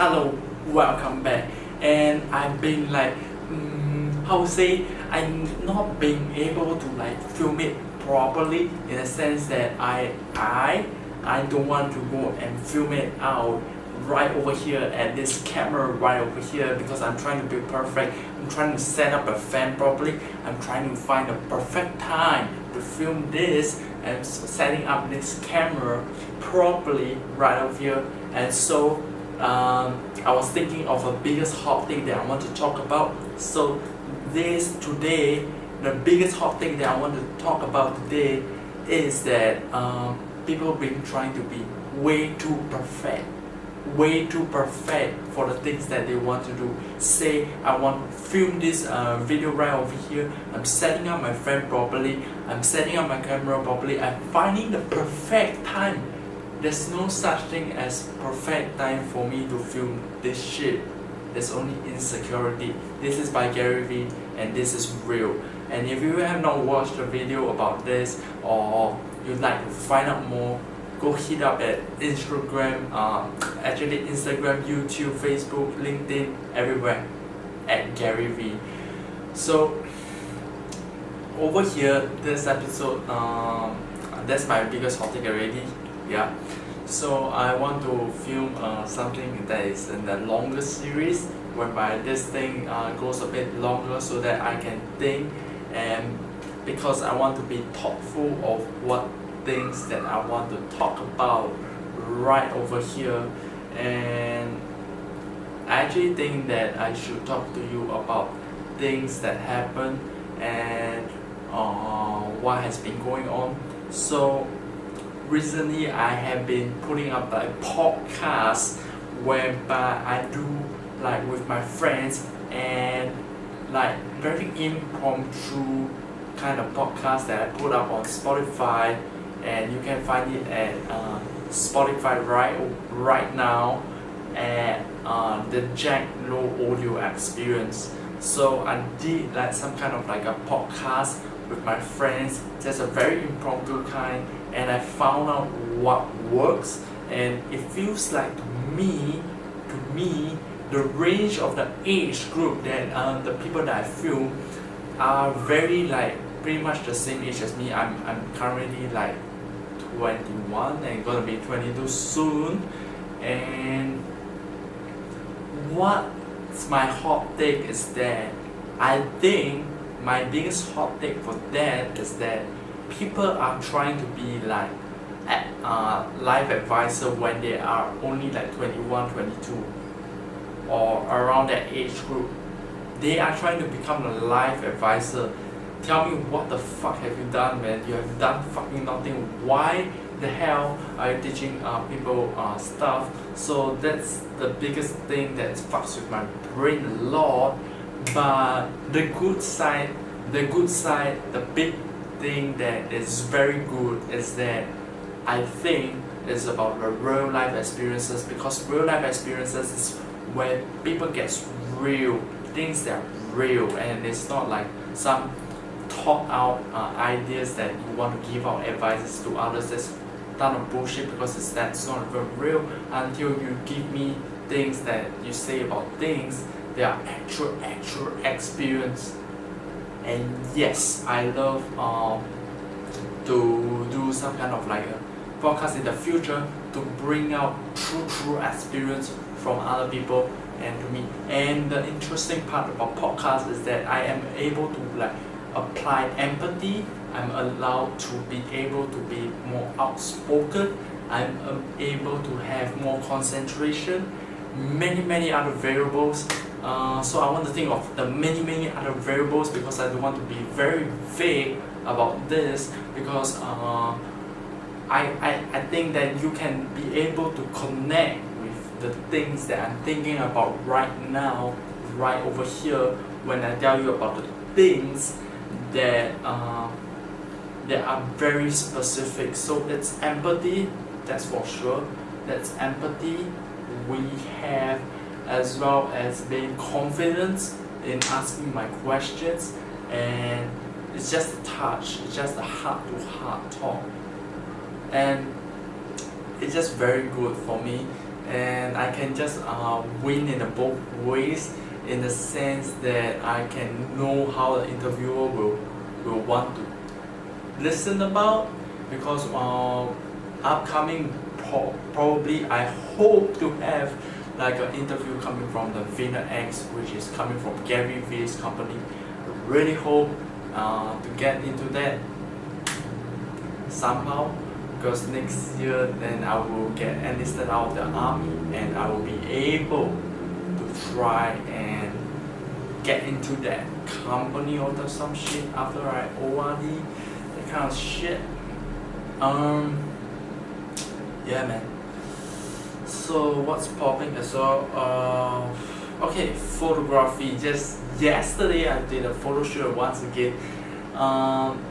Hello, welcome back. And I've been like, how to say, I'm not being able to like film it properly in the sense that I don't want to go and film it out right over here at this camera right over here because I'm trying to be perfect. I'm trying to set up a fan properly. I'm trying to find the perfect time to film this and setting up this camera properly right over here. And so I was thinking of a biggest hot thing that I want to talk about. So today, the biggest hot thing that I want to talk about today is that people been trying to be way too perfect for the things that they want to do. Say I want to film this video right over here. I'm setting up my frame properly. I'm setting up my camera properly. I'm finding the perfect time. There's no such thing as perfect time for me to film this shit. There's only insecurity. This is by Gary Vee and this is real. And if you have not watched the video about this or you'd like to find out more, go hit up at Instagram, Instagram, YouTube, Facebook, LinkedIn, everywhere at Gary Vee. So over here, this episode, that's my biggest topic already. Yeah. So I want to film something that is in the longer series, whereby this thing goes a bit longer so that I can think, and because I want to be thoughtful of what things that I want to talk about right over here. And I actually think that I should talk to you about things that happen and what has been going on. So recently I have been putting up like podcasts whereby I do like with my friends and like very impromptu kind of podcast that I put up on Spotify, and you can find it at Spotify right now at the Jack Low Audio Experience. So I did like some kind of like a podcast with my friends, just a very impromptu kind, and I found out what works, and it feels like to me, the range of the age group that the people that I film are very like pretty much the same age as me. I'm currently like 21 and gonna be 22 soon. And what's my hot take is that I think my biggest hot take for that is that people are trying to be like life advisor when they are only like 21, 22 or around that age group. They are trying to become a life advisor. Tell me, what the fuck have you done, man? You have done fucking nothing. Why the hell are you teaching people stuff? So that's the biggest thing that fucks with my brain a lot. But the good side, the big thing that is very good is that I think it's about the real life experiences, because real life experiences is where people get real things that are real, and it's not like some thought out ideas that you want to give out advices to others. That's ton of bullshit, because that's not even real until you give me things that you say about things that are actual experience. And yes, I love to do some kind of like a podcast in the future to bring out true experience from other people and to me. And the interesting part about podcasts is that I am able to like apply empathy. I'm allowed to be able to be more outspoken. I'm able to have more concentration, many other variables. So I want to think of the many other variables, because I don't want to be very vague about this, because I think that you can be able to connect with the things that I'm thinking about right now, right over here, when I tell you about the things that are very specific. So it's empathy, that's for sure. That's empathy. We have, as well as being confident in asking my questions, and it's just a touch, it's just a heart-to-heart talk, and it's just very good for me. and I can just win in both ways, in the sense that I can know how the interviewer will want to listen about, because upcoming probably I hope to have like an interview coming from the Winner X, which is coming from Gary Vee's company. I really hope to get into that somehow, because next year then I will get enlisted out of the army and I will be able to try and get into that company or some shit after I ORD, that kind of shit. Yeah, man. So what's popping as well? Okay, photography. Just yesterday I did a photo shoot once again.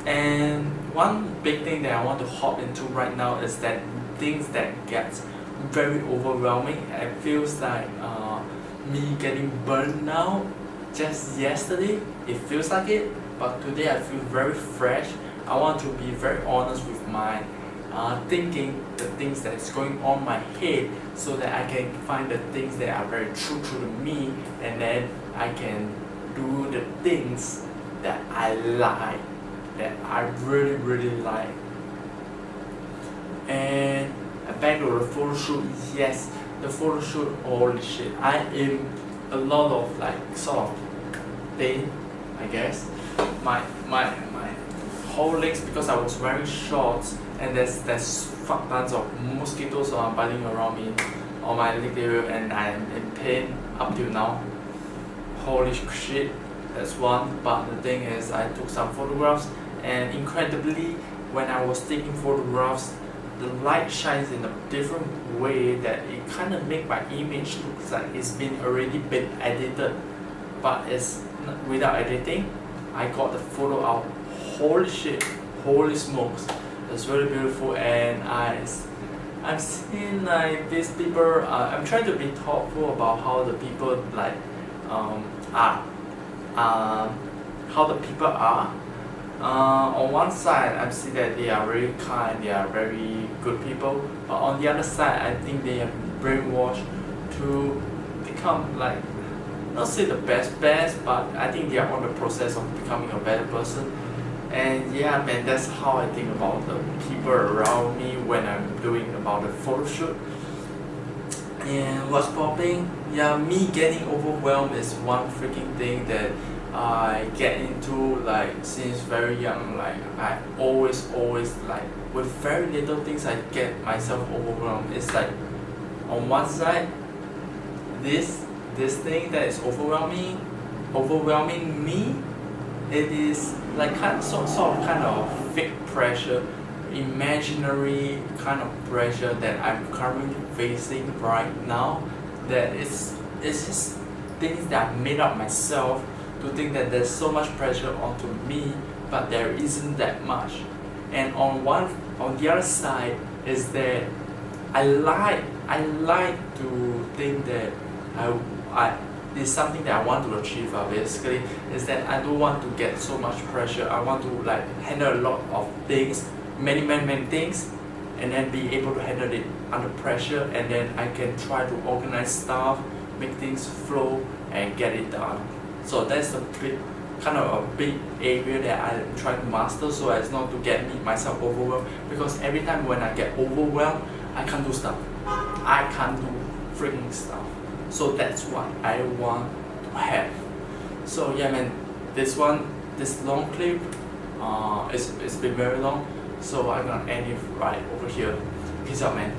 And one big thing that I want to hop into right now is that things that gets very overwhelming. It feels like me getting burned out. Just yesterday, it feels like it, but today I feel very fresh. I want to be very honest with my thinking, the things that's going on my head, so that I can find the things that are very true to me, and then I can do the things that I like, that I really like. And back to the photo shoot. Yes, the photo shoot, holy shit, I am a lot of like sort of pain, I guess. My whole legs, because I was wearing shorts, and there's fuck tons of mosquitoes biting around me on my leg area, and I'm in pain up till now. Holy shit, that's one. But the thing is, I took some photographs, and incredibly, when I was taking photographs, the light shines in a different way that it kind of make my image look like it's already been edited, but it's without editing. I got the photo out. Holy shit, holy smokes, it's really beautiful. And I'm seeing like these people. I'm trying to be thoughtful about how the people like are, how the people are. On one side, I see that they are very kind, they are very good people, but on the other side, I think they have been brainwashed to become like, not say the best, but I think they are on the process of becoming a better person. And yeah, man, that's how I think about the people around me when I'm doing about the photo shoot. And what's popping? Yeah, me getting overwhelmed is one freaking thing that I get into like since very young. Like I always like with very little things I get myself overwhelmed. It's like on one side, this thing that is overwhelming me, it is like sort of fake pressure, imaginary kind of pressure that I'm currently facing right now. That it's just things that I made up myself to think that there's so much pressure onto me, but there isn't that much. And on the other side is that I like to think that it's something that I want to achieve. Basically, is that I don't want to get so much pressure. I want to like handle a lot of things, many things, and then be able to handle it under pressure, and then I can try to organize stuff, make things flow, and get it done. So that's a big area that I'm trying to master, so as not to get myself overwhelmed. Because every time when I get overwhelmed, I can't do stuff. I can't do freaking stuff. So that's what I want to have. So yeah, man, this long clip, it's been very long. So I'm gonna end it right over here. Peace out, man.